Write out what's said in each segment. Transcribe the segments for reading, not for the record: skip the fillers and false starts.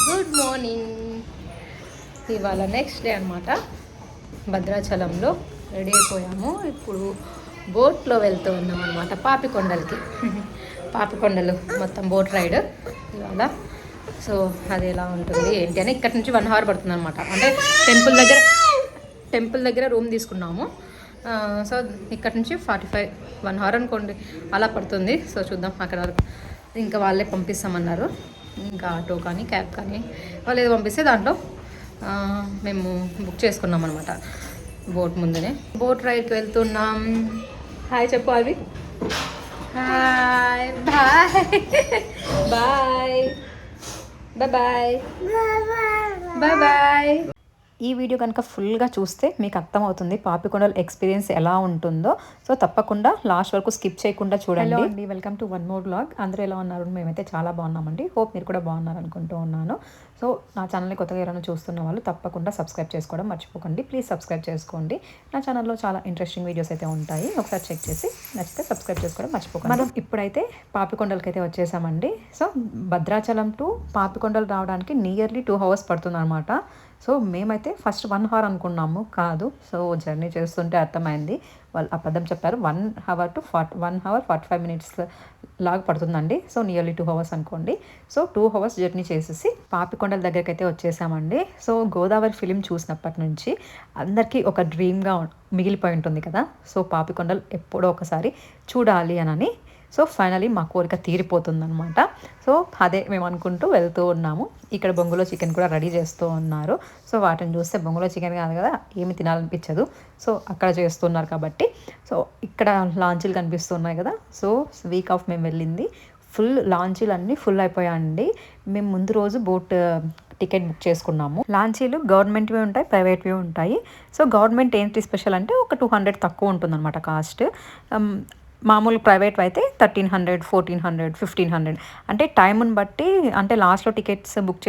Good morning. ఇవాళ next day అనమాట. భద్రాచలంలో రెడీ అయిపోయాము. ఇప్పుడు బోట్లో వెళ్తూ ఉన్నాం అనమాట పాపికొండలకి. పాపికొండలు మొత్తం బోట్ రైడ్ ఇవాళ. సో అది ఎలా ఉంటుంది ఏంటి అని ఇక్కడ నుంచి 1 hour పడుతుంది అనమాట. అంటే టెంపుల్ దగ్గర రూమ్ తీసుకున్నాము. సో ఇక్కడ నుంచి 1 hour అనుకోండి అలా పడుతుంది. సో చూద్దాం అక్కడ వరకు. ఇంకా వాళ్ళే పంపిస్తామన్నారు. ఇంకా ఆటో కానీ క్యాబ్ కానీ వాళ్ళు ఏదో పంపిస్తే దాంట్లో మేము బుక్ చేసుకున్నాం అనమాట. బోట్ ముందునే బోట్ రైడ్కి వెళ్తున్నాం. హాయ్ చెప్పు అవి. Hi bye bye bye bye bye. ఈ వీడియో కనుక ఫుల్గా చూస్తే మీకు అర్థమవుతుంది పాపికొండల ఎక్స్పీరియన్స్ ఎలా ఉంటుందో. సో తప్పకుండా లాస్ట్ వరకు స్కిప్ చేయకుండా చూడండి. అండి welcome to one more vlog. అందరూ ఎలా ఉన్నారు? మేమైతే చాలా బాగున్నామండి. హోప్ మీరు కూడా బాగున్నారు అనుకుంటూ ఉన్నాను. సో నా ఛానల్ని కొత్తగా ఎవరైనా చూస్తున్న వాళ్ళు తప్పకుండా సబ్స్క్రైబ్ చేసుకోవడం మర్చిపోకండి. ప్లీజ్ సబ్స్క్రైబ్ చేసుకోండి. నా ఛానల్లో చాలా ఇంట్రెస్టింగ్ వీడియోస్ అయితే ఉంటాయి. ఒకసారి చెక్ చేసి నచ్చితే సబ్స్క్రైబ్ చేసుకోవడం మర్చిపోకండి. మనం ఇప్పుడైతే పాపికొండలకి అయితే వచ్చేసామండి. సో భద్రాచలం టు పాపికొండలు రావడానికి నియర్లీ 2 hours పడుతుంది అనమాట. సో మేమైతే ఫస్ట్ 1 hour అనుకున్నాము, కాదు. సో జర్నీ చేస్తుంటే అర్థమైంది, వాళ్ళు అబద్ధం చెప్పారు. 1 hour to 1 hour 45 minutes లాగా పడుతుందండి. సో నియర్లీ 2 hours అనుకోండి. సో 2 hours జర్నీ చేసేసి పాపికొండల దగ్గరికి అయితే వచ్చేసామండి. సో గోదావరి ఫిలిం చూసినప్పటి నుంచి అందరికీ ఒక డ్రీమ్గా మిగిలిపోయి ఉంటుంది కదా. సో పాపికొండలు ఎప్పుడో ఒకసారి చూడాలి అని. సో ఫైనలీ మా కోరిక తీరిపోతుందనమాట. సో అదే మేము అనుకుంటూ వెళ్తూ ఉన్నాము. ఇక్కడ బొంగులో చికెన్ కూడా రెడీ చేస్తూ ఉన్నారు. సో వాటిని చూస్తే బొంగులో చికెన్ కాదు కదా, ఏమి తినాలనిపించదు. సో అక్కడ చేస్తున్నారు కాబట్టి. సో ఇక్కడ లాంచీలు కనిపిస్తున్నాయి కదా. సో వీక్ ఆఫ్ మేము వెళ్ళింది ఫుల్ లాంచీలు అన్నీ ఫుల్ అయిపోయాయండి. మేము ముందు రోజు బోట్ టికెట్ బుక్ చేసుకున్నాము. లాంచీలు గవర్నమెంట్వి ఉంటాయి, ప్రైవేట్వి ఉంటాయి. సో గవర్నమెంట్ ఏంటి స్పెషల్ అంటే ఒక 200 తక్కువ ఉంటుందన్నమాట కాస్ట్. మామూలు ప్రైవేట్ అయితే 1300, 1400, 1500 అంటే టైంని బట్టి, అంటే లాస్ట్లో టికెట్స్ బుక్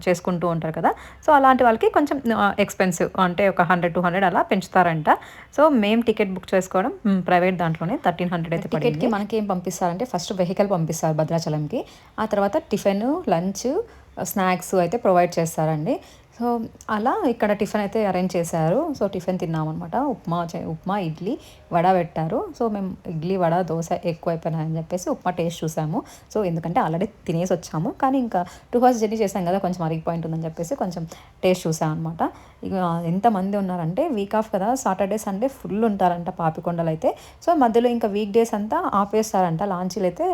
చేసుకుంటూ ఉంటారు కదా. సో అలాంటి వాళ్ళకి కొంచెం ఎక్స్పెన్సివ్, అంటే ఒక 100-200 అలా పెంచుతారంట. సో మేము టికెట్ బుక్ చేసుకోవడం ప్రైవేట్ దాంట్లోనే 1300 అయితే పడింది. టికెట్కి మనకి ఏం పంపిస్తారంటే ఫస్ట్ వెహికల్ పంపిస్తారు భద్రాచలంకి. ఆ తర్వాత టిఫిన్, లంచ్, స్నాక్స్ అయితే ప్రొవైడ్ చేస్తారండి. సో అలా ఇక్కడ టిఫిన్ అయితే అరేంజ్ చేశారు. సో టిఫిన్ తిన్నామన్నమాట. ఉప్మా, ఇడ్లీ, వడ పెట్టారు. సో మేము ఇడ్లీ, వడ, దోశ ఎక్కువైపోయినాయని చెప్పేసి ఉప్మా టేస్ట్ చూసాము. సో ఎందుకంటే ఆల్రెడీ తినేసి వచ్చాము, కానీ ఇంకా 2 hours జర్నీ చేసాం కదా, కొంచెం అరిగిపోయి ఉంటుందని చెప్పేసి కొంచెం టేస్ట్ చూసాం అనమాట. ఇక ఎంతమంది ఉన్నారంటే వీక్ ఆఫ్ కదా, సాటర్డే సండే ఫుల్ ఉంటారంట పాపికొండలు అయితే. సో మధ్యలో ఇంకా వీక్ డేస్ అంతా ఆపేస్తారంట. లాంచీలు అయితే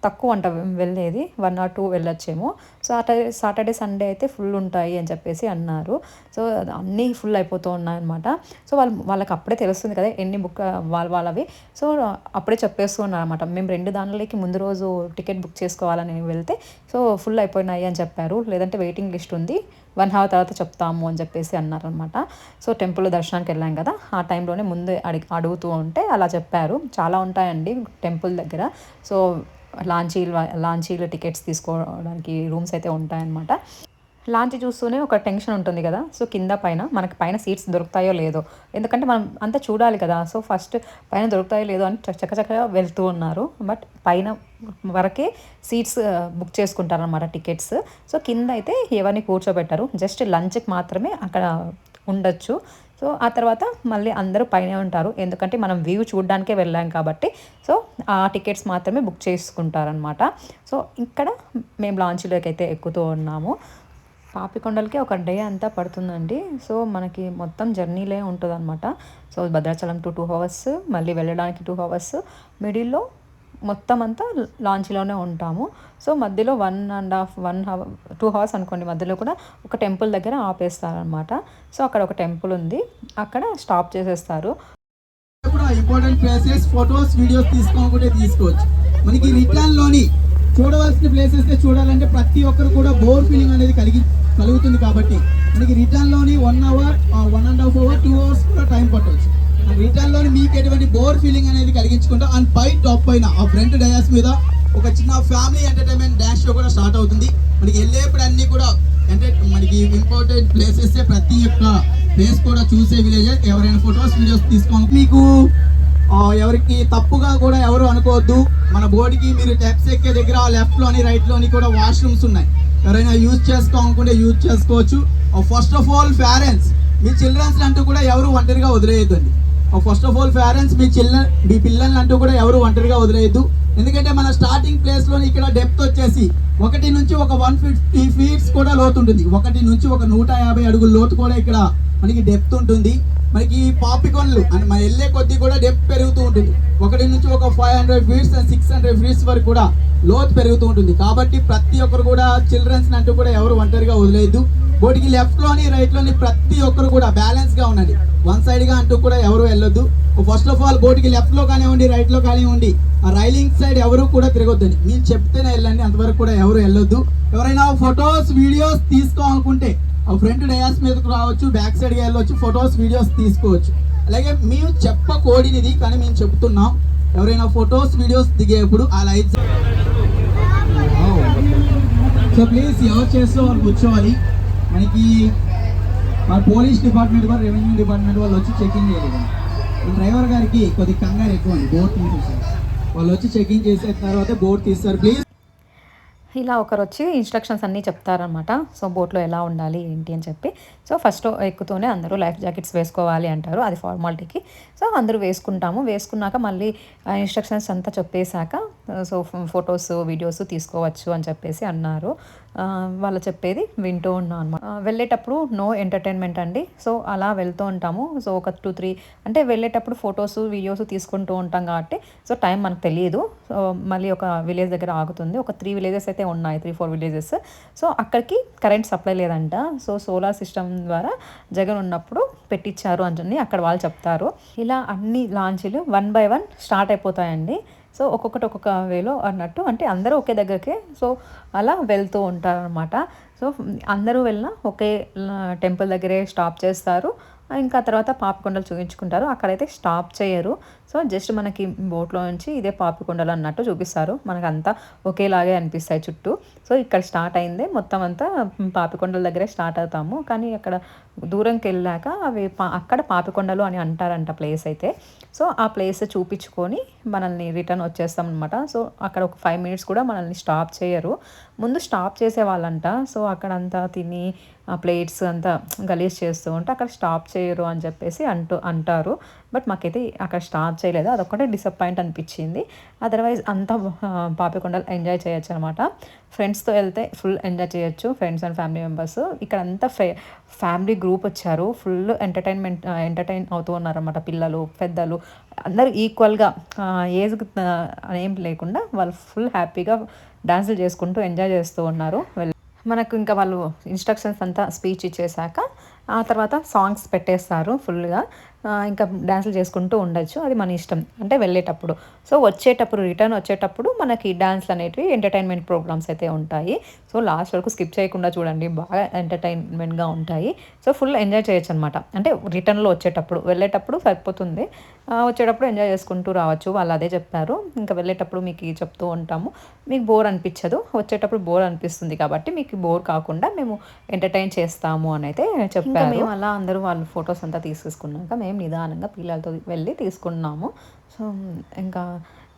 తక్కువ అంట వెళ్ళేది, 1 or 2 వెళ్ళొచ్చేమో. సో సాటర్డే సండే అయితే ఫుల్ ఉంటాయి అని చెప్పేసి అన్నారు. సో అన్నీ ఫుల్ అయిపోతూ ఉన్నాయన్నమాట. సో వాళ్ళకి అప్పుడే తెలుస్తుంది కదా ఎన్ని బుక్ వాళ్ళవి. సో అప్పుడే చెప్పేస్తూ ఉన్నారన్నమాట. మేము 2 దానిలోకి ముందు రోజు టికెట్ బుక్ చేసుకోవాలని వెళ్తే సో ఫుల్ అయిపోయినాయి అని చెప్పారు. లేదంటే వెయిటింగ్ లిస్ట్ ఉంది, 1 hour తర్వాత చెప్తాము అని చెప్పేసి అన్నారనమాట. సో టెంపుల్ దర్శనానికి వెళ్ళాం కదా, ఆ టైంలోనే ముందు అడుగుతూ ఉంటే అలా చెప్పారు. చాలా ఉంటాయండి టెంపుల్ దగ్గర. సో లాంచీలు టికెట్స్ తీసుకోవడానికి రూమ్స్ అయితే ఉంటాయన్నమాట. లాంచీ చూస్తూనే ఒక టెన్షన్ ఉంటుంది కదా. సో కింద పైన మనకి పైన సీట్స్ దొరుకుతాయో లేదో, ఎందుకంటే మనం అంతా చూడాలి కదా. సో ఫస్ట్ పైన దొరుకుతాయో లేదో అని చక్కచక్కగా వెళ్తూ ఉన్నారు. బట్ పైన వరకే సీట్స్ బుక్ చేసుకుంటారనమాట టికెట్స్. సో కింద అయితే ఎవరిని కూర్చోబెట్టారు, జస్ట్ లంచ్కి మాత్రమే అక్కడ ఉండొచ్చు. సో ఆ తర్వాత మళ్ళీ అందరూ పైనే ఉంటారు, ఎందుకంటే మనం వ్యూ చూడడానికే వెళ్ళాం కాబట్టి. సో ఆ టికెట్స్ మాత్రమే బుక్ చేసుకుంటారనమాట. సో ఇక్కడ మేము లాంచ్లోకి అయితే ఎక్కుతూ ఉన్నాము. పాపికొండలకి ఒక డే అంతా పడుతుందండి. సో మనకి మొత్తం జర్నీలే ఉంటుంది అనమాట. సో భద్రాచలం టు 2 hours, మళ్ళీ వెళ్ళడానికి 2 hours, మిడిల్లో మొత్తం అంతా లాంచ్లోనే ఉంటాము. సో మధ్యలో 1 hour 2 hours అనుకోండి, మధ్యలో కూడా ఒక టెంపుల్ దగ్గర ఆపేస్తారనమాట. సో అక్కడ ఒక టెంపుల్ ఉంది, అక్కడ స్టాప్ చేసేస్తారు. ఇంపార్టెంట్ ప్లేసెస్, ఫొటోస్, వీడియోస్ తీసుకోవచ్చు. మనకి రిటర్న్ లోని చూడవలసిన ప్లేసెస్ చూడాలంటే ప్రతి ఒక్కరు కూడా బోర్ ఫీలింగ్ అనేది కలుగుతుంది కాబట్టి మనకి రిటర్న్ లోని 1 hour, 1.5 hour, 2 hours కూడా టైం పట్టవచ్చు. రిటర్న్ లోని మీకు ఎటువంటి బోర్ ఫీలింగ్ అనేది కలిగించుకుంటా అండ్ పై టాప్ పైన ఆ ఫ్రంట్ డయాస్ మీద ఒక చిన్న ఫ్యామిలీ ఎంటర్టైన్మెంట్ డాష్ షో కూడా స్టార్ట్ అవుతుంది. మనకి వెళ్ళేప్పుడు అన్ని కూడా మనకి ఇంపార్టెంట్ ప్లేసెస్, ప్రతి ఒక్క ప్లేస్ కూడా చూసే విలేజ్. ఎవరైనా ఫొటోస్, వీడియోస్ తీసుకోవాలి. మీకు ఎవరికి తప్పుగా కూడా ఎవరు అనుకోవద్దు. మన బోర్డుకి మీరు స్టెప్స్ ఎక్కే దగ్గర లెఫ్ట్లోని రైట్లోని కూడా వాష్రూమ్స్ ఉన్నాయి. ఎవరైనా యూజ్ చేసుకోవాలనుకుంటే యూజ్ చేసుకోవచ్చు. ఫస్ట్ ఆఫ్ ఆల్ పేరెంట్స్, మీ చిల్డ్రన్స్ అంటూ కూడా ఎవరు ఒంటరిగా వదిలేయద్దండి. ఫస్ట్ ఆఫ్ ఆల్ పేరెంట్స్, మీ పిల్లల్ని అంటూ కూడా ఎవరు ఒంటరిగా వదిలేయద్దు. ఎందుకంటే మన స్టార్టింగ్ ప్లేస్లోని ఇక్కడ డెప్త్ వచ్చేసి 1 నుంచి ఒక 150 ఫీట్స్ కూడా లోతు ఉంటుంది. 1 నుంచి ఒక 150 అడుగుల లోతు కూడా ఇక్కడ మనకి డెప్త్ ఉంటుంది. మనకి పాపికొండలు అని మనం వెళ్ళే కొద్దీ కూడా డెప్త్ పెరుగుతూ ఉంటుంది. 1 నుంచి ఒక 500 ఫీట్స్ అండ్ 600 ఫీట్స్ వరకు కూడా లోతు పెరుగుతూ ఉంటుంది. కాబట్టి ప్రతి ఒక్కరు కూడా చిల్డ్రన్స్ అంటూ కూడా ఎవరు ఒంటరిగా వదిలేయద్దు. బోటికి లెఫ్ట్లోని రైట్లోని ప్రతి ఒక్కరు కూడా బ్యాలెన్స్గా ఉండండి. వన్ సైడ్గా అంటూ కూడా ఎవరు వెళ్ళొద్దు. ఫస్ట్ ఆఫ్ ఆల్ బోటికి లెఫ్ట్లో కానివ్వండి, రైట్లో కానివ్వండి, ఆ రైలింగ్ సైడ్ ఎవరు కూడా తిరగొద్దని మీరు చెప్తేనే వెళ్ళండి. అంతవరకు కూడా ఎవరు వెళ్ళొద్దు. ఎవరైనా ఫొటోస్ వీడియోస్ తీసుకోవాలనుకుంటే ఫ్రంట్ డయాస్ మీదకు రావచ్చు, బ్యాక్ సైడ్కి వెళ్ళవచ్చు, ఫొటోస్ వీడియోస్ తీసుకోవచ్చు. అలాగే మేము చెప్పకూడనిది కానీ మేము చెప్తున్నాం, ఎవరైనా ఫొటోస్ వీడియోస్ దిగేప్పుడు ఆ లైట్స్ సో ప్లీజ్ ఎవరు చేస్తూ వాళ్ళు కూర్చోవాలి. మనకి మన పోలీస్ డిపార్ట్మెంట్ కూడా రెవెన్యూ డిపార్ట్మెంట్ వాళ్ళు వచ్చి చెకింగ్ చేయలేదు. డ్రైవర్ గారికి కొద్ది కంగారు ఎక్కువ అండి. బోట్ తీసేసారు, వాళ్ళు వచ్చి చెకింగ్ చేసిన తర్వాత బోట్ తీస్తారు. ప్లీజ్ ఇలా ఒకరు వచ్చి ఇన్స్ట్రక్షన్స్ అన్నీ చెప్తారనమాట. సో బోట్లో ఎలా ఉండాలి ఏంటి అని చెప్పి. సో ఫస్ట్ ఎక్కుతూనే అందరూ లైఫ్ జాకెట్స్ వేసుకోవాలి అంటారు, అది ఫార్మాలిటీకి. సో అందరూ వేసుకుంటాము. వేసుకున్నాక మళ్ళీ ఇన్స్ట్రక్షన్స్ అంతా చెప్పేశాక సో ఫొటోస్ వీడియోస్ తీసుకోవచ్చు అని చెప్పేసి అన్నారు. వాళ్ళు చెప్పేది వింటూ ఉన్నాం అనమాట. వెళ్ళేటప్పుడు నో ఎంటర్టైన్మెంట్ అండి. సో అలా వెళ్తూ ఉంటాము. సో ఒక 2-3 అంటే వెళ్ళేటప్పుడు ఫొటోస్ వీడియోస్ తీసుకుంటూ ఉంటాం కాబట్టి సో టైం మనకు తెలియదు. సో మళ్ళీ ఒక విలేజ్ దగ్గర ఆగుతుంది. ఒక 3 విలేజెస్ అయితే ఉన్నాయి, 3-4 విలేజెస్. సో అక్కడికి కరెంట్ సప్లై లేదంట. సో సోలార్ సిస్టమ్ ద్వారా జగన్ ఉన్నప్పుడు పెట్టించారు అని అక్కడ వాళ్ళు చెప్తారు. ఇలా అన్ని లాంచీలు 1 by 1 స్టార్ట్ అయిపోతాయండి. సో ఒక్కొక్కటి ఒక్కొక్క వేలో అన్నట్టు, అంటే అందరూ ఒకే దగ్గరికి సో అలా వెళ్తూ ఉంటారనమాట. సో అందరూ వెళ్ళినా ఒకే టెంపుల్ దగ్గరే స్టాప్ చేస్తారు. ఇంకా తర్వాత పాపికొండలు చూపించుకుంటారు. అక్కడైతే స్టాప్ చేయరు. సో జస్ట్ మనకి బోట్లో నుంచి ఇదే పాపికొండలు అన్నట్టు చూపిస్తారు. మనకంతా ఒకేలాగే అనిపిస్తాయి చుట్టూ. సో ఇక్కడ స్టార్ట్ అయిందే మొత్తం అంతా పాపికొండల దగ్గరే స్టార్ట్ అవుతాము. కానీ అక్కడ దూరంకి వెళ్ళాక అవి అక్కడ పాపికొండలు అని అంటారంట ప్లేస్ అయితే. సో ఆ ప్లేస్ చూపించుకొని మనల్ని రిటర్న్ వచ్చేస్తాం అనమాట. సో అక్కడ ఒక 5 minutes కూడా మనల్ని స్టాప్ చేయరు. ముందు స్టాప్ చేసేవాళ్ళంట. సో అక్కడంతా తిని ఆ ప్లేట్స్ అంతా గలీజ్ చేస్తూ ఉంటే అక్కడ స్టాప్ చేయరు అని చెప్పేసి అంటారు. బట్ మాకైతే అక్కడ స్టాప్ చేయలేదు. అదొక్కటే డిసప్పాయింట్ అనిపించింది. అదర్వైజ్ అంతా పాపికొండలు ఎంజాయ్ చేయొచ్చు అనమాట. ఫ్రెండ్స్తో వెళ్తే ఫుల్ ఎంజాయ్ చేయొచ్చు. ఫ్రెండ్స్ అండ్ ఫ్యామిలీ మెంబర్స్ ఇక్కడ అంతా ఫ్యామిలీ గ్రూప్ వచ్చారు. ఫుల్ ఎంటర్టైన్ అవుతూ ఉన్నారన్నమాట. పిల్లలు పెద్దలు అందరూ ఈక్వల్గా ఏజ్ ఏం లేకుండా వాళ్ళు ఫుల్ హ్యాపీగా డాన్సులు చేసుకుంటూ ఎంజాయ్ చేస్తూ ఉన్నారు. మనకు ఇంకా వాళ్ళు ఇన్స్ట్రక్షన్స్ అంతా స్పీచ్ ఇచ్చేసాక ఆ తర్వాత సాంగ్స్ పెట్టేస్తారు ఫుల్గా. ఇంకా డ్యాన్సులు చేసుకుంటూ ఉండొచ్చు, అది మన ఇష్టం. అంటే వెళ్ళేటప్పుడు. సో రిటర్న్ వచ్చేటప్పుడు మనకి డ్యాన్స్లు అనేటివి ఎంటర్టైన్మెంట్ ప్రోగ్రామ్స్ అయితే ఉంటాయి. సో లాస్ట్ వరకు స్కిప్ చేయకుండా చూడండి, బాగా ఎంటర్టైన్మెంట్గా ఉంటాయి. సో ఫుల్ ఎంజాయ్ చేయొచ్చు అనమాట. అంటే రిటర్న్లో వచ్చేటప్పుడు, వెళ్ళేటప్పుడు సరిపోతుంది, వచ్చేటప్పుడు ఎంజాయ్ చేసుకుంటూ రావచ్చు. వాళ్ళు అదే చెప్పారు. ఇంకా వెళ్ళేటప్పుడు మీకు చెప్తూ ఉంటాము, మీకు బోర్ అనిపించదు, వచ్చేటప్పుడు బోర్ అనిపిస్తుంది కాబట్టి మీకు బోర్ కాకుండా మేము ఎంటర్టైన్ చేస్తాము అని అయితే చెప్పారు. మేము అలా అందరూ వాళ్ళు ఫొటోస్ అంతా తీసేసుకున్నాక మేము నిదానంగా పిల్లలతో వెళ్ళి తీసుకున్నాము. సో ఇంకా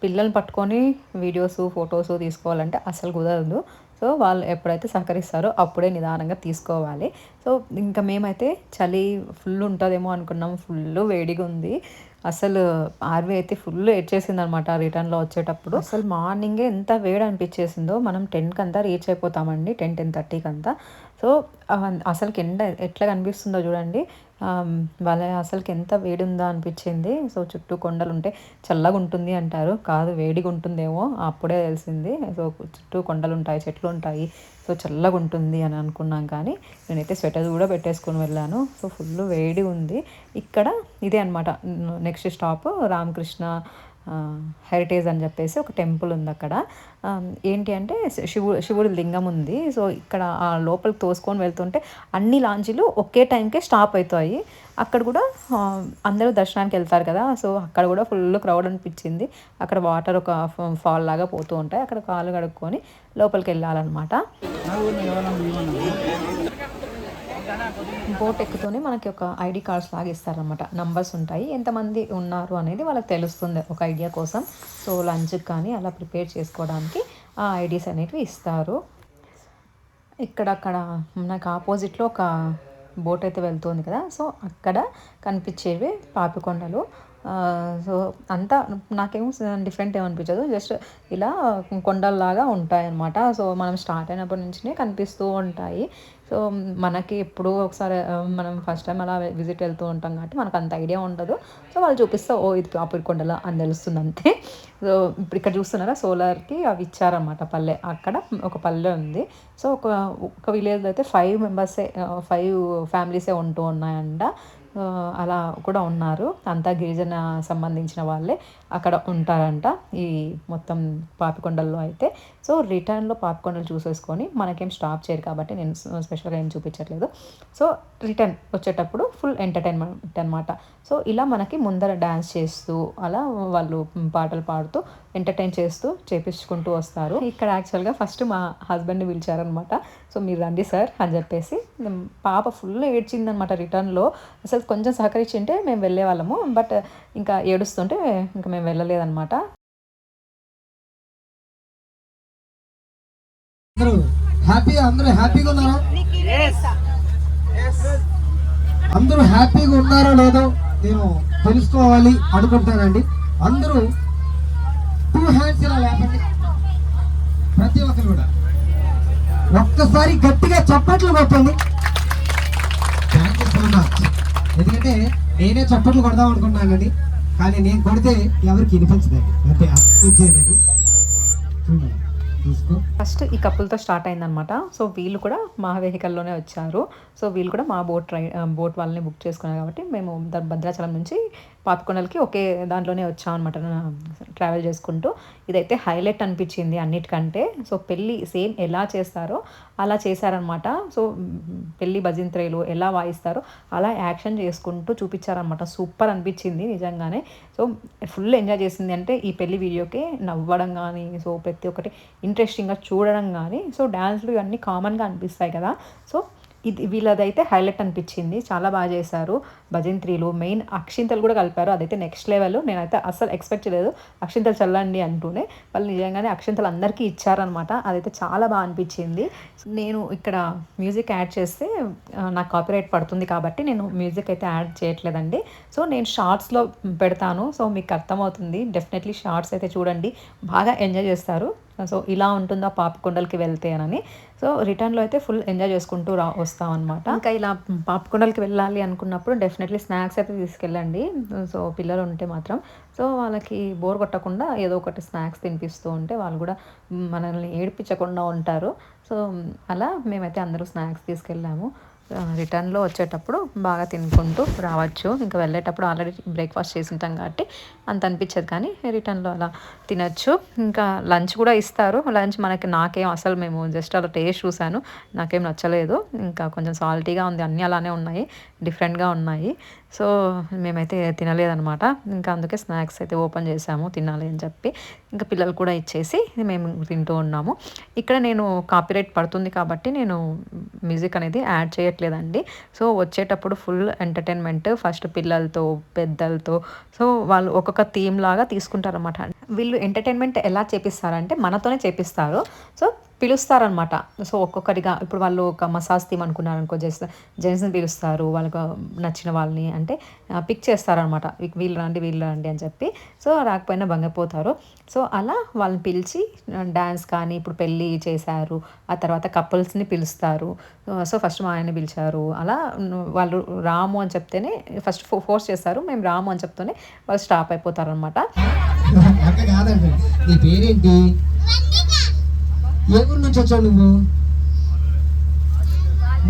పిల్లల్ని పట్టుకొని వీడియోస్ ఫొటోస్ తీసుకోవాలంటే అసలు కుదరదు. సో వాళ్ళు ఎప్పుడైతే సహకరిస్తారో అప్పుడే నిదానంగా తీసుకోవాలి. సో ఇంకా మేమైతే చలి ఫుల్ ఉంటుందేమో అనుకున్నాం, ఫుల్ వేడిగా ఉంది. అసలు ఆర్వీ అయితే ఫుల్ ఏడ్చేసింది అనమాట రిటర్న్లో వచ్చేటప్పుడు. అసలు మార్నింగే ఎంత వేడి అనిపించేసిందో. మనం 10కి అంతా రీచ్ అయిపోతామండి, 10-10:30కి అంతా. సో అసలుకి ఎండ ఎట్లా కనిపిస్తుందో చూడండి. వాళ్ళ అసలుకి ఎంత వేడి ఉందో అనిపించింది. సో చుట్టూ కొండలు ఉంటే చల్లగా ఉంటుంది అంటారు, కాదు వేడిగా ఉంటుందేమో అప్పుడే తెలిసింది. సో చుట్టూ కొండలు ఉంటాయి, చెట్లు ఉంటాయి, సో చల్లగా ఉంటుంది అని అనుకున్నాం. కానీ నేనైతే స్వెటర్ కూడా పెట్టేసుకొని వెళ్ళాను. సో ఫుల్ వేడి ఉంది. ఇక్కడ ఇదే అనమాట నెక్స్ట్ స్టాప్, రామకృష్ణ హెరిటేజ్ అని చెప్పేసి ఒక టెంపుల్ ఉంది అక్కడ. ఏంటి అంటే శివుడి లింగం ఉంది. సో ఇక్కడ ఆ లోపలికి తోసుకొని వెళ్తుంటే అన్ని లాంచీలు ఒకే టైంకే స్టాప్ అవుతాయి. అక్కడ కూడా అందరూ దర్శనానికి వెళ్తారు కదా. సో అక్కడ కూడా ఫుల్ క్రౌడ్ అనిపించింది. అక్కడ వాటర్ ఒక ఫాల్ లాగా పోతూ ఉంటాయి, అక్కడ కాళ్ళు కడుక్కొని లోపలికి వెళ్ళాలన్నమాట. బోట్ ఎక్కుతూనే మనకి ఒక ఐడి కార్డ్స్ లాగా ఇస్తారనమాట. నంబర్స్ ఉంటాయి, ఎంతమంది ఉన్నారు అనేది వాళ్ళకి తెలుస్తుంది ఒక ఐడియా కోసం. సో లంచ్కి కానీ అలా ప్రిపేర్ చేసుకోవడానికి ఆ ఐడీస్ అనేవి ఇస్తారు. ఇక్కడక్కడ నాకు ఆపోజిట్లో ఒక బోట్ అయితే వెళ్తుంది కదా, సో అక్కడ కనిపించేవి పాపికొండలు. సో అంతా నాకేమో డిఫరెంట్ ఏమనిపించదు, జస్ట్ ఇలా కొండల్లాగా ఉంటాయి అన్నమాట. సో మనం స్టార్ట్ అయినప్పటి నుంచినే కనిపిస్తూ ఉంటాయి. సో మనకి ఎప్పుడూ ఒకసారి మనం ఫస్ట్ టైం అలా విజిట్ వెళ్తూ ఉంటాం కాబట్టి మనకు అంత ఐడియా ఉండదు. సో వాళ్ళు చూపిస్తే ఓ ఇది పాపికొండల అని తెలుస్తుంది అంతే. సో ఇప్పుడు ఇక్కడ చూస్తున్నారా సోలార్కి అవి ఇచ్చారన్నమాట పల్లె. అక్కడ ఒక పల్లె ఉంది. సో ఒక విలేజ్లో అయితే 5 మెంబర్సే 5 ఫ్యామిలీసే ఉంటూ ఉన్నాయంట. అలా కూడా ఉన్నారు, అంతా గిరిజన సంబంధించిన వాళ్ళే అక్కడ ఉంటారంట ఈ మొత్తం పాపికొండల్లో అయితే. సో రిటర్న్లో పాపికొండలు చూసేసుకొని మనకేం స్టాప్ చేయరు కాబట్టి నేను స్పెషల్గా ఏం చూపించట్లేదు. సో రిటర్న్ వచ్చేటప్పుడు ఫుల్ ఎంటర్టైన్మెంట్ అనమాట. సో ఇలా మనకి ముందర డ్యాన్స్ చేస్తూ అలా వాళ్ళు పాటలు పాడుతూ ఎంటర్టైన్ చేస్తూ చేపించుకుంటూ వస్తారు. ఇక్కడ యాక్చువల్గా ఫస్ట్ మా హస్బెండ్ని పిలిచారనమాట. సో మీరు రండి సార్ అని చెప్పేసి. పాప ఫుల్ ఏడ్చిందనమాట రిటర్న్లో. అసలు కొంచెం సహకరించింటే మేము వెళ్ళే వాళ్ళము, బట్ ఇంకా ఏడుస్తుంటే ఇంకా మేము వెళ్ళలేదన్నమాట. అందరూ హ్యాపీగా ఉన్నారా? అందరూ హ్యాపీగా ఉన్నారో లేదో నేను తెలుసుకోవాలి అనుకుంటానండి. అందరూ 2 హ్యాండ్స్ ఇలా లేపండి, ప్రతి ఒక్కరు కూడా ఒక్కసారి గట్టిగా చప్పట్లు కొట్టండి. Thank you so much. ఎందుకంటే నేనే చప్పట్లు కొడదాం అనుకున్నానండి, కానీ నేను కొడితే ఎవరికి వినిపించదండి, అంటే అనిపించలేదు. చూడండి చూసుకో. ఫస్ట్ ఈ కపుల్తో స్టార్ట్ అయిందనమాట. సో వీళ్ళు కూడా మా వెహికల్లోనే వచ్చారు. సో వీళ్ళు కూడా మా బోట్ వాళ్ళని బుక్ చేసుకున్నారు కాబట్టి మేము భద్రాచలం నుంచి పాపికొండలకి ఒకే దాంట్లోనే వచ్చామన్నమాట ట్రావెల్ చేసుకుంటూ. ఇదైతే హైలైట్ అనిపించింది అన్నిటికంటే. సో పెళ్ళి సేమ్ ఎలా చేస్తారో అలా చేశారనమాట. సో పెళ్ళి భజంత్రీలు ఎలా వాయిస్తారో అలా యాక్షన్ చేసుకుంటూ చూపించారనమాట. సూపర్ అనిపించింది నిజంగానే. సో ఫుల్ ఎంజాయ్ చేసింది అంటే ఈ పెళ్లి వీడియోకి నవ్వడం కానీ, సో ప్రతి ఒక్కటి ఇంట్రెస్టింగ్గా చూడడం కానీ. సో డ్యాన్స్లు ఇవన్నీ కామన్గా అనిపిస్తాయి కదా, సో ఇది వీళ్ళదైతే హైలైట్ అనిపించింది. చాలా బాగా చేశారు. భజంత్రీలు మెయిన్ అక్షింతలు కూడా కలిపారు, అదైతే నెక్స్ట్ లెవెల్. నేనైతే అస్సలు ఎక్స్పెక్ట్ చేయలేదు అక్షింతలు చల్లండి అంటూనే. వాళ్ళు నిజంగానే అక్షింతలు అందరికీ ఇచ్చారనమాట. అదైతే చాలా బాగా అనిపించింది. నేను ఇక్కడ మ్యూజిక్ యాడ్ చేస్తే నాకు కాపీరైట్ పడుతుంది కాబట్టి నేను మ్యూజిక్ అయితే యాడ్ చేయట్లేదండి. సో నేను షార్ట్స్లో పెడతాను, సో మీకు అర్థమవుతుంది. డెఫినెట్లీ షార్ట్స్ అయితే చూడండి, బాగా ఎంజాయ్ చేస్తారు. సో ఇలా ఉంటుందా పాపికొండలకి వెళ్తే అని. సో రిటర్న్లో అయితే ఫుల్ ఎంజాయ్ చేసుకుంటూ వస్తాం అనమాట. ఇంకా ఇలా పాపికొండలకి వెళ్ళాలి అనుకున్నప్పుడు డెఫినెట్లీ స్నాక్స్ అయితే తీసుకెళ్ళండి. సో పిల్లలు ఉంటే మాత్రం సో వాళ్ళకి బోర్ కొట్టకుండా ఏదో ఒకటి స్నాక్స్ తినిపిస్తూ ఉంటే వాళ్ళు కూడా మనల్ని ఏడిపించకుండా ఉంటారు. సో అలా మేమైతే అందరూ స్నాక్స్ తీసుకెళ్ళాము. రిటర్న్లో వచ్చేటప్పుడు బాగా తినుకుంటూ రావచ్చు. ఇంకా వెళ్ళేటప్పుడు ఆల్రెడీ బ్రేక్ఫాస్ట్ చేసి ఉంటాం కాబట్టి అంత అనిపించదు, కానీ రిటర్న్లో అలా తినచ్చు. ఇంకా లంచ్ కూడా ఇస్తారు. లంచ్ నాకేం అసలు మేము జస్ట్ అలా టేస్ట్ చూశాను, నాకేం నచ్చలేదు. ఇంకా కొంచెం సాల్టీగా ఉంది, అన్నీ అలానే ఉన్నాయి, డిఫరెంట్గా ఉన్నాయి. సో మేమైతే తినలేదనమాట. ఇంకా అందుకే స్నాక్స్ అయితే ఓపెన్ చేసాము తినాలి అని చెప్పి. ఇంకా పిల్లలు కూడా ఇచ్చేసి మేము తింటూ ఉన్నాము. ఇక్కడ నేను కాపీరైట్ పడుతుంది కాబట్టి నేను మ్యూజిక్ అనేది యాడ్ చేయట్లేదండి. సో వచ్చేటప్పుడు ఫుల్ ఎంటర్టైన్మెంట్, ఫస్ట్ పిల్లలతో పెద్దలతో. సో వాళ్ళు ఒక్కొక్క థీమ్ లాగా తీసుకుంటారనమాట. వీళ్ళు ఎంటర్టైన్మెంట్ ఎలా చేపిస్తారంటే మనతోనే చేపిస్తారు. సో పిలుస్తారనమాట. సో ఒక్కొక్కరిగా ఇప్పుడు వాళ్ళు ఒక మసాజ్ థీమ్ అనుకున్నారు అనుకో, జెంట్స్ని పిలుస్తారు, వాళ్ళకు నచ్చిన వాళ్ళని అంటే పిక్ చేస్తారనమాట. వీళ్ళు రండి అని చెప్పి. సో రాకపోయినా భంగపోతారు. సో అలా వాళ్ళని పిలిచి డ్యాన్స్ కానీ, ఇప్పుడు పెళ్ళి చేశారు ఆ తర్వాత కపుల్స్ని పిలుస్తారు. సో ఫస్ట్ మా ఆయన్ని పిలిచారు. అలా వాళ్ళు రాము అని చెప్తేనే ఫస్ట్ ఫోర్స్ చేస్తారు, మేము రాము అని చెప్తేనే వాళ్ళు స్టాప్ అయిపోతారు అనమాట. కాదండి, నీ పేరేంటి? ఏ ఊరు నుంచి వచ్చావు నువ్వు?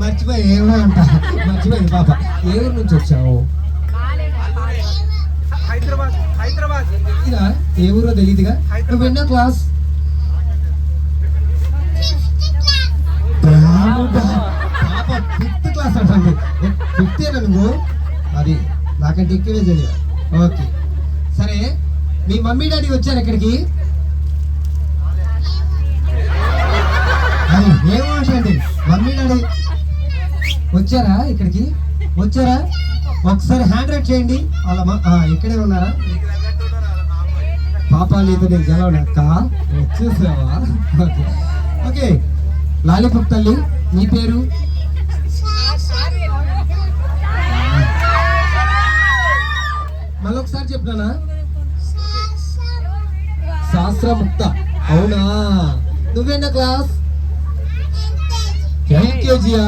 మర్చిపోయింది పాప. ఏ ఊరు నుంచి వచ్చావు? ఇదా ఏ ఊరో తెలియదుగా. నువ్వు ఎన్నో క్లాస్? పాప 5th క్లాస్ అంటండి. 5th నువ్వు? అది నాకంటే ఎక్కువే చదివా. ఓకే సరే, మీ మమ్మీ డాడీ వచ్చారు ఇక్కడికి? ఏమండి మమ్మీ డాడీ వచ్చారా ఇక్కడికి? వచ్చారా? ఒకసారి హ్యాండ్ రైట్ చేయండి. వాళ్ళ ఇక్కడే ఉన్నారా? పాప లేదు నేను గెలవనక్క. వచ్చేసావా? Okay okay. లాలీపాప్ తల్లి నీ పేరు? మళ్ళీ ఒకసారి చెప్పినానా? శాస్త్రముక్త. అవునా? నువ్వేనా క్లాస్? ఎల్కేజీయా?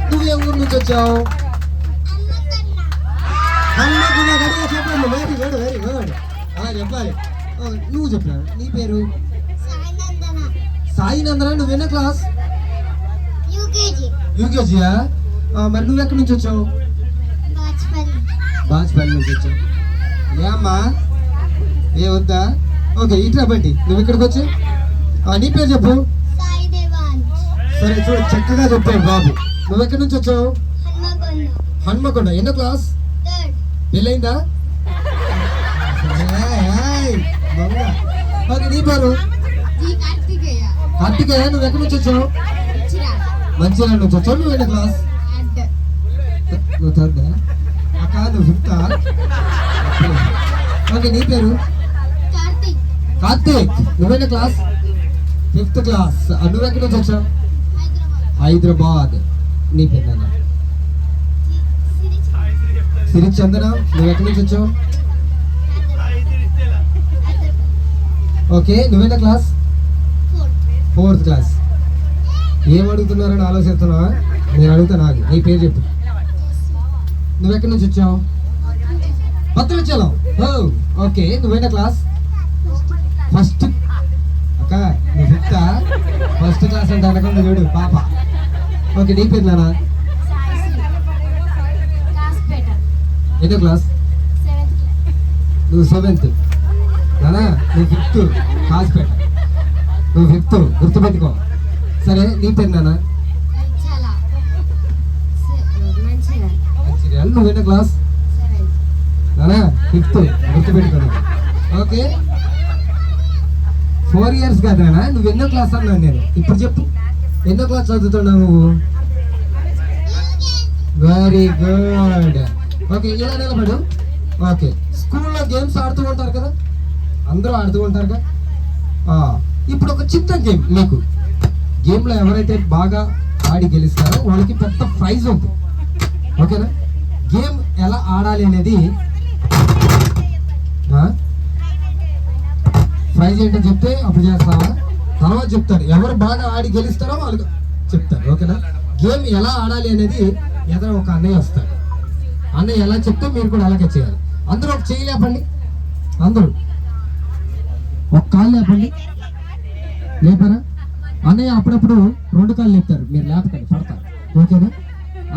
నువ్వే ఊరు నుంచి వచ్చావు? చెప్పండి. Very good very good. చెప్పాలి. నువ్వు చెప్పినా నీ పేరు? సాయి నందన. నువ్వేనా క్లాస్? యూకేజీయా? మరి నువ్వు ఎక్కడి నుంచి వచ్చావు? బాజ్పల్లి నుంచి వచ్చావు. ఏ అమ్మా ఏ వద్దా? ఓకే ఇట్లా బండి. నువ్వు ఇక్కడికి వచ్చి నీ పేరు చెప్పు. సరే చూడు చక్కగా చెప్పాడు బాబు. నువ్వు ఎక్కడి నుంచి వచ్చావు? హన్మకొండ. ఎన్నో క్లాస్? పెళ్ళైందా? ఓకే నీ పేరు? కార్తికేయ. నువ్వు ఎక్కడి నుంచి వచ్చావు? మంచిర్యాల నుంచి వచ్చావు. నువ్వు ఎన్నో క్లాస్? నువ్వు థర్డా? అక్క నువ్వు ఫిఫ్తా? ఓకే నీ పేరు? కార్తీక్. నువ్వేనా క్లాస్? 5th class. నువ్వు ఎక్కడి నుంచి వచ్చావు? హైదరాబాద్. నీ పేరు నాన్న? సిరి చందన. నువ్వు ఎక్కడి నుంచి వచ్చావు? ఓకే నువ్వేనా క్లాస్? 4th class. ఏం అడుగుతున్నారని ఆలోచిస్తున్నావా? నేను అడుగుతా. నాకు నీ పేరు చెప్పు. నువ్వు ఎక్కడి నుంచి వచ్చావు? భద్రాచలం. ఓకే నువ్వేనా క్లాస్? ఫస్ట్. అక్క నువ్వు 5th? 1st క్లాస్ అంటే అనకుండా చూడు పాప. ఓకే నీ పేరు నాన్న? ఎన్నో క్లాస్? నువ్వు 7th. నానా నువ్వు 5th కాసిపేట. నువ్వు 5th గుర్తుపెట్టుకో. సరే నీ పేరు నాన్న? మంచిర్యాల. నువ్వేనా క్లాస్? నానా 5th గుర్తుపెట్టుకో. ఓకే 4 years కదా. నువ్వు ఎన్నో క్లాస్ అన్నాను నేను. ఇప్పుడు చెప్పు ఎన్నో క్లాస్ చదువుతున్నావు నువ్వు? Very good. ఓకే ఇలా నిలబడు. ఓకే స్కూల్లో గేమ్స్ ఆడుతూ ఉంటారు కదా? అందరూ ఆడుతూ ఉంటారుగా. ఇప్పుడు ఒక చిన్న గేమ్ మీకు. గేమ్లో ఎవరైతే బాగా ఆడి గెలుస్తారో వాళ్ళకి పెద్ద ప్రైజ్ ఉంది. ఓకేనా? గేమ్ ఎలా ఆడాలి అనేది ప్రైజ్ ఏంటో చెప్తే అప్పుడు చేస్తావా? తర్వాత చెప్తారు. ఎవరు బాగా ఆడి గెలుస్తారో వాళ్ళు చెప్తారు. ఓకేనా? గేమ్ ఎలా ఆడాలి అనేది ఎదురు ఒక అన్నయ్య వస్తాడు. అన్నయ్య ఎలా చెప్తే మీరు కూడా అలాగే చేయాలి. అందరూ ఒక చేయి లేపండి. అందరూ ఒక కాళ్ళు లేపండి. లేపారా? అన్నయ్య అప్పుడప్పుడు 2 కాళ్ళు లేపుతారు. మీరు లేపకండి పడతారు. ఓకేనా?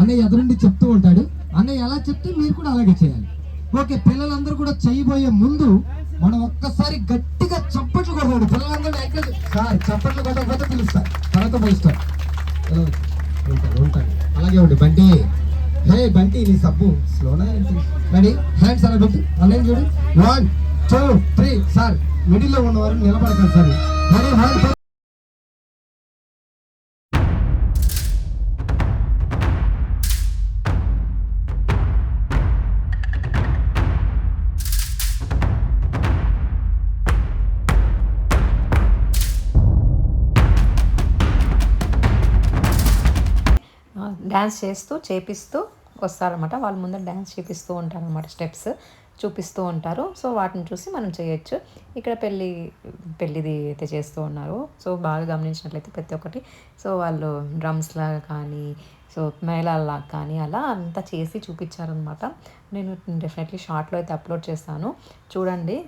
అన్నయ్య ఎదురుండి చెప్తూ ఉంటాడు. అన్నయ్య ఎలా చెప్తే మీరు కూడా అలాగే చేయాలి. ఓకే పిల్లలందరూ కూడా చేయబోయే ముందు మనం ఒక్కసారి గట్టిగా చప్పట్లు కొడతాడు. పిల్లలందరూ సార్ చప్పట్లు కొట్టకపోతే పిలుస్తారు. తర్వాత పోయిస్తారు. ఉంటాడు అలాగే ఉండి. బండి హే బంటి నీ సబ్బు స్లోనా ఏంటి? రెడీ హ్యాండ్స్ అలా పెట్టు. అన్నయ్య చూడు. 1 2 3. సార్ మిడిల్లో ఉన్నవారు నిలబడకండి సార్. రెడీ 1 2. డ్యాన్స్ చేస్తూ చేపిస్తూ వస్తారనమాట. వాళ్ళ ముందర డ్యాన్స్ చేపిస్తూ ఉంటారనమాట. స్టెప్స్ చూపిస్తూ ఉంటారు. సో వాటిని చూసి మనం చేయొచ్చు. ఇక్కడ పెళ్ళిది అయితే చేస్తూ ఉన్నారు. సో బాగా గమనించినట్లయితే ప్రతి ఒక్కటి సో వాళ్ళు డ్రమ్స్ లాగా కానీ సో మేళాల్లాగా కానీ అలా అంతా చేసి చూపించారనమాట. నేను డెఫినెట్లీ షార్ట్లో అయితే అప్లోడ్ చేస్తాను చూడండి.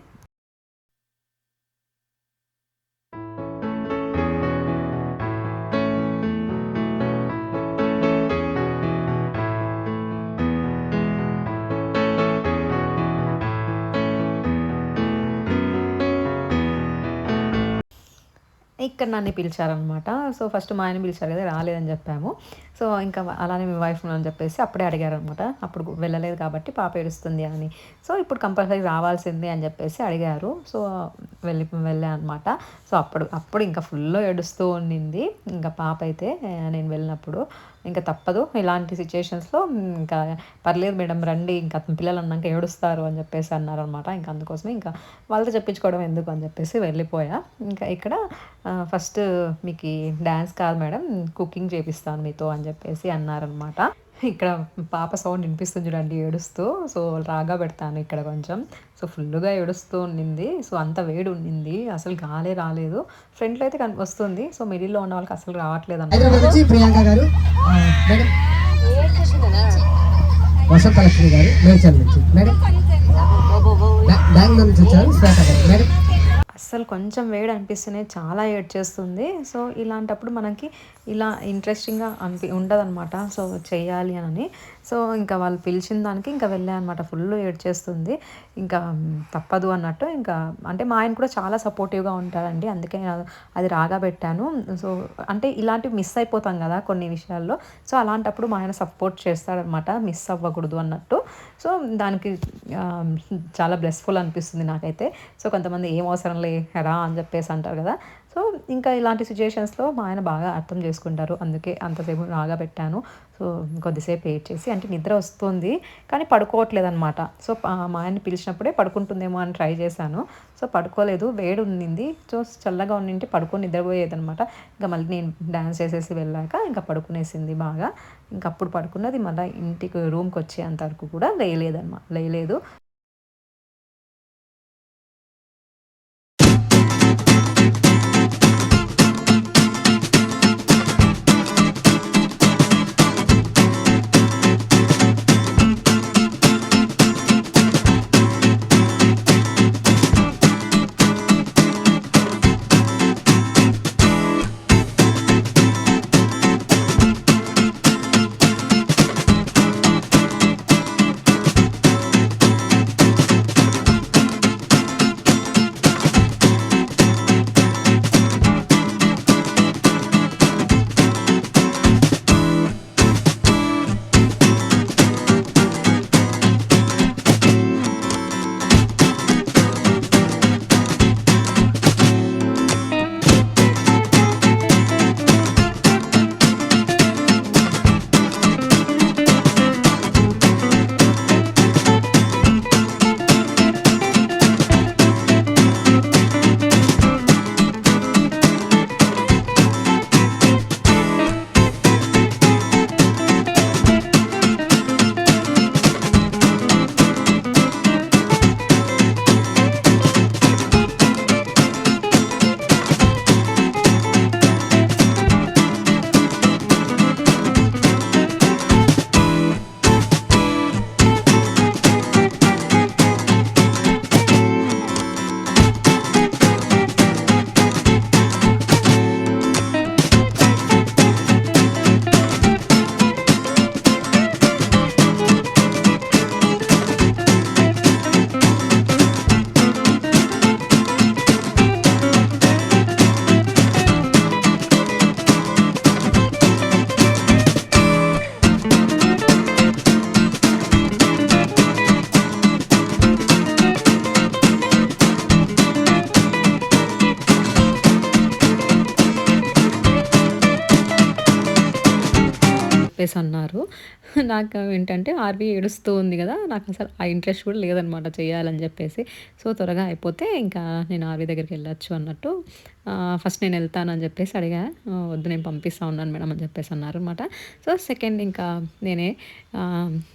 ఇక్కడ నన్ను పిలిచారనమాట. సో ఫస్ట్ మా ఆయన పిలిచారు కదా, రాలేదని చెప్పాము. సో ఇంకా అలానే మీ వైఫ్ అని చెప్పేసి అప్పుడే అడిగారనమాట. అప్పుడు వెళ్ళలేదు కాబట్టి పాప ఏడుస్తుంది అని. సో ఇప్పుడు కంపల్సరీ రావాల్సిందే అని చెప్పేసి అడిగారు. సో వెళ్ళా అనమాట. సో అప్పుడు ఇంకా ఫుల్ ఏడుస్తూ ఉండింది ఇంకా పాప అయితే నేను వెళ్ళినప్పుడు. ఇంకా తప్పదు ఇలాంటి సిచ్యుయేషన్స్లో, ఇంకా పర్లేదు మేడం రండి, ఇంకా పిల్లలు అన్నాక ఏడుస్తారు అని చెప్పేసి అన్నారనమాట. ఇంకా అందుకోసమే ఇంకా వాళ్ళతో చెప్పించుకోవడం ఎందుకు అని చెప్పేసి వెళ్ళిపోయా. ఇంకా ఇక్కడ ఫస్ట్ మీకు డ్యాన్స్ కాదు మేడం, కుకింగ్ చేపిస్తాను మీతో అని చెప్పేసి అన్నారనమాట. ఇక్కడ పాప సౌండ్ వినిపిస్తుంది చూడండి ఏడుస్తూ. సో రాగా పెడతాను ఇక్కడ కొంచెం. సో ఫుల్గా ఏడుస్తూ ఉండింది. సో అంత వేడి ఉండింది, అసలు గాలే రాలేదు. ఫ్రంట్లో అయితే వస్తుంది, సో మిడిల్లో ఉన్న వాళ్ళకి అసలు రావట్లేదు హైదరాబాద్ నుంచి ప్రియాంక గారు, మేడం వసంత లక్ష్మి గారు మేడ్చల్ నుంచి, మేడం బెంగళూరు నుంచి వచ్చారు శ్వేత గారు, మేడం అస్సలు కొంచెం వేడి అనిపిస్తేనే చాలా ఏడ్చేస్తుంది. సో ఇలాంటప్పుడు మనకి ఇలా ఇంట్రెస్టింగ్గా ఉండదన్నమాట. సో చేయాలి అని. సో ఇంకా వాళ్ళు పిలిచిన దానికి ఇంకా వెళ్ళా అనమాట. ఫుల్ ఏడ్చేస్తుంది, ఇంకా తప్పదు అన్నట్టు. ఇంకా అంటే మా ఆయన కూడా చాలా సపోర్టివ్గా ఉంటాడండి, అందుకే అది రాగా పెట్టాను. సో అంటే ఇలాంటివి మిస్ అయిపోతాం కదా కొన్ని విషయాల్లో. సో అలాంటప్పుడు మా ఆయన సపోర్ట్ చేస్తాడనమాట, మిస్ అవ్వకూడదు అన్నట్టు. సో దానికి చాలా బ్లెస్ఫుల్ అనిపిస్తుంది నాకైతే. సో కొంతమంది ఏం అవసరం రా అని చెప్పేసి అంటారు కదా. సో ఇంకా ఇలాంటి సిచ్యుయేషన్స్లో మా ఆయన బాగా అర్థం చేసుకుంటారు, అందుకే అంతసేపు రాగా పెట్టాను. సో కొద్దిసేపు వెయిట్ చేసి, అంటే నిద్ర వస్తుంది కానీ పడుకోవట్లేదు అనమాట. సో మా ఆయన్ని పిలిచినప్పుడే పడుకుంటుందేమో అని ట్రై చేశాను. సో పడుకోలేదు, వేడి ఉండింది. సో చల్లగా ఉండింటే పడుకొని నిద్రపోయేదనమాట. ఇంకా మళ్ళీ నేను డ్యాన్స్ చేసేసి వెళ్ళాక ఇంకా పడుకునేసింది బాగా. ఇంకా అప్పుడు పడుకున్నది, మళ్ళీ ఇంటికి రూమ్కి వచ్చేంత వరకు కూడా లేయలేదు. చెప్పేసి అన్నారు. నాకు ఏంటంటే ఆర్వి ఏడుస్తూ ఉంది కదా, నాకు అసలు ఆ ఇంట్రెస్ట్ కూడా లేదనమాట చేయాలని చెప్పేసి. సో త్వరగా అయిపోతే ఇంకా నేను ఆర్వి దగ్గరికి వెళ్ళొచ్చు అన్నట్టు ఫస్ట్ నేను వెళ్తానని చెప్పేసి అడిగా. వద్దు నేను పంపిస్తా ఉన్నాను మేడం అని చెప్పేసి అన్నారు అనమాట. సో సెకండ్ ఇంకా నేనే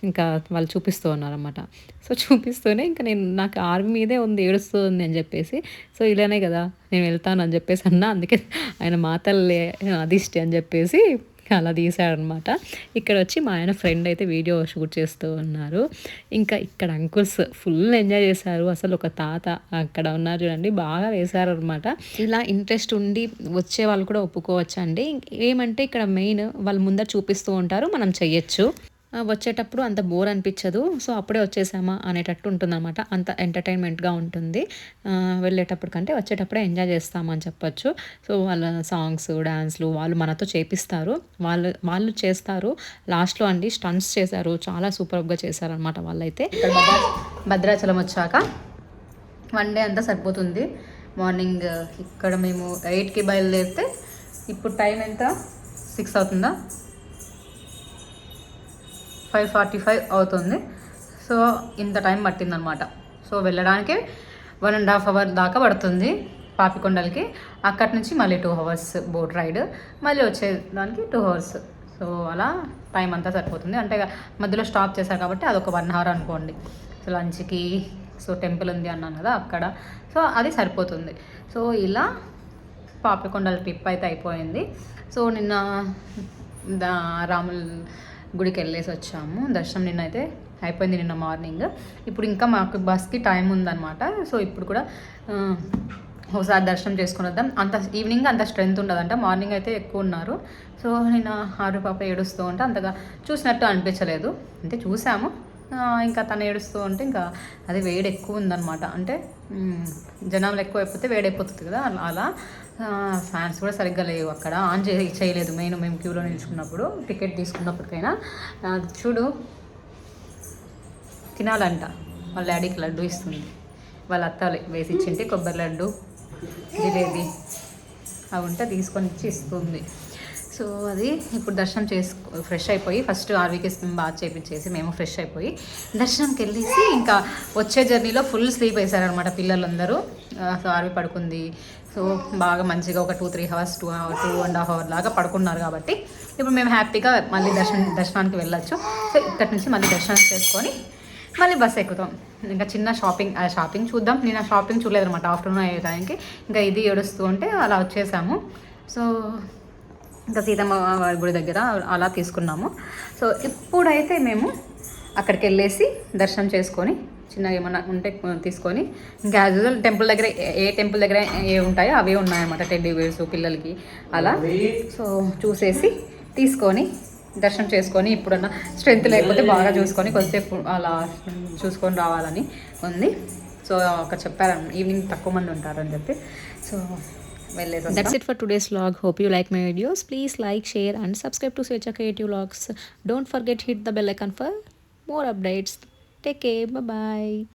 ఇంకా వాళ్ళు చూపిస్తూ ఉన్నారన్నమాట. సో చూపిస్తూనే ఇంకా నాకు ఆర్వి మీదే ఉంది, ఏడుస్తుంది అని చెప్పేసి. సో ఇలానే కదా నేను వెళ్తాను అని చెప్పేసి అన్నా. అందుకే ఆయన మాతల్లే అదిష్టి అని చెప్పేసి అలా తీసాడనమాట. ఇక్కడ వచ్చి మా ఆయన ఫ్రెండ్ అయితే వీడియో షూట్ చేస్తూ ఉన్నారు. ఇంకా ఇక్కడ అంకుల్స్ ఫుల్ ఎంజాయ్ చేశారు. అసలు ఒక తాత అక్కడ ఉన్నారు చూడండి, బాగా వేశారనమాట. ఇలా ఇంట్రెస్ట్ ఉండి వచ్చే వాళ్ళు కూడా ఒప్పుకోవచ్చు అండి. ఏమంటే ఇక్కడ మెయిన్ వాళ్ళు ముందర చూపిస్తూ ఉంటారు, మనం చెయ్యొచ్చు. వచ్చేటప్పుడు అంత బోర్ అనిపించదు. సో అప్పుడే వచ్చేసామా అనేటట్టు ఉంటుందన్నమాట. అంత ఎంటర్టైన్మెంట్గా ఉంటుంది. వెళ్ళేటప్పుడు కంటే వచ్చేటప్పుడే ఎంజాయ్ చేస్తామని చెప్పొచ్చు. సో వాళ్ళ సాంగ్స్, డాన్స్లు వాళ్ళు మనతో చేపిస్తారు. వాళ్ళు చేస్తారు. లాస్ట్లో అండి స్టంట్స్ చేశారు, చాలా సూపర్గా చేశారనమాట వాళ్ళైతే. ఇక్కడ భద్రాచలం వచ్చాక 1 డే అంతా సరిపోతుంది. మార్నింగ్ ఇక్కడ మేము 8కి బయలుదేరితే ఇప్పుడు టైం ఎంత, 6 అవుతుందా, 5:45 అవుతుంది. సో ఇంత టైం పట్టిందనమాట. సో వెళ్ళడానికి 1.5 అవర్ దాకా పడుతుంది పాపికొండలకి. అక్కడి నుంచి మళ్ళీ 2 అవర్స్ బోట్ రైడ్, మళ్ళీ వచ్చేదానికి 2 అవర్స్. సో అలా టైం అంతా సరిపోతుంది. అంటే మధ్యలో స్టాప్ చేశారు కాబట్టి అదొక 1 అవర్ అనుకోండి. సో లంచ్కి, సో టెంపుల్ ఉంది అన్నాను కదా అక్కడ, సో అది సరిపోతుంది. సో ఇలా పాపికొండల ట్రిప్ అయితే అయిపోయింది. సో నిన్న రాముల గుడికి వెళ్ళేసి వచ్చాము. దర్శనం నిన్న అయితే అయిపోయింది, నిన్న మార్నింగ్. ఇప్పుడు ఇంకా మాకు బస్కి టైం ఉందన్నమాట. సో ఇప్పుడు కూడా ఒకసారి దర్శనం చేసుకుని వద్దాం. అంత ఈవినింగ్ అంత స్ట్రెంత్ ఉండదంట, మార్నింగ్ అయితే ఎక్కువ ఉన్నారు. సో నిన్న ఆరు పాప ఏడుస్తూ ఉంటే అంతగా చూసినట్టు అనిపించలేదు. అంటే చూసాము, ఇంకా తను ఏడుస్తూ ఉంటే ఇంకా అది వేడి ఎక్కువ ఉందన్నమాట. అంటే జనాలు ఎక్కువ అయిపోతే వేడి అయిపోతుంది కదా, అలా ఫ్యాన్స్ కూడా సరిగ్గా లేవు అక్కడ, ఆన్ చేయలేదు. మేము క్యూలో నిల్చుకున్నప్పుడు, టికెట్ తీసుకున్నప్పటికైనా. చూడు, తినాలంట, వాళ్ళ డాడీకి లడ్డు ఇస్తుంది, వాళ్ళ అత్త వేసి ఇచ్చింటే కొబ్బరి లడ్డు, జిలేబీ అవి ఉంటే తీసుకొని ఇచ్చి ఇస్తుంది. సో అది ఇప్పుడు దర్శనం ఫ్రెష్ అయిపోయి, ఫస్ట్ ఆర్వీకి బాగా చేపించేసి మేము ఫ్రెష్ అయిపోయి దర్శనంకి వెళ్ళేసి ఇంకా వచ్చే జర్నీలో ఫుల్ స్లీప్ వేశారనమాట పిల్లలందరూ. సో ఆర్వీ పడుకుంది. సో బాగా మంచిగా ఒక 2-3 అవర్స్ 2.5 అవర్ లాగా పడుకున్నారు కాబట్టి ఇప్పుడు మేము హ్యాపీగా మళ్ళీ దర్శనానికి వెళ్ళొచ్చు. సో ఇక్కడి నుంచి మళ్ళీ దర్శనం చేసుకొని మళ్ళీ బస్ ఎక్కుతాం. ఇంకా చిన్న షాపింగ్ చూద్దాం. నేను ఆ షాపింగ్ చూడలేదు అనమాట ఆఫ్టర్నూన్ అయ్యే టైంకి. ఇంకా ఇది ఏడుస్తూ ఉంటే అలా వచ్చేసాము. సో ఇంకా సీతమ్మ వారి గుడి దగ్గర అలా తీసుకున్నాము. సో ఇప్పుడైతే మేము అక్కడికి వెళ్ళేసి దర్శనం చేసుకొని చిన్నగా ఏమన్నా ఉంటే తీసుకొని, ఇంకా యాజ్ యూజువల్ టెంపుల్ దగ్గర ఏ టెంపుల్ దగ్గర ఏ ఉంటాయో అవే ఉన్నాయన్నమాట, టెడ్డీ బేర్స్ పిల్లలకి అలా. సో చూసేసి తీసుకొని దర్శనం చేసుకొని, ఇప్పుడన్నా స్ట్రెంత్ లేకపోతే బాగా చూసుకొని కొద్దిసేపు అలా చూసుకొని రావాలని ఉంది. సో ఒక చెప్పారు ఈవినింగ్ తక్కువ మంది ఉంటారని చెప్పి. So that's it for today's vlog. Hope you like my videos. Please like, share and subscribe to Swechha Creative Vlogs. Don't forget hit the bell icon for more updates. Take care. Bye bye.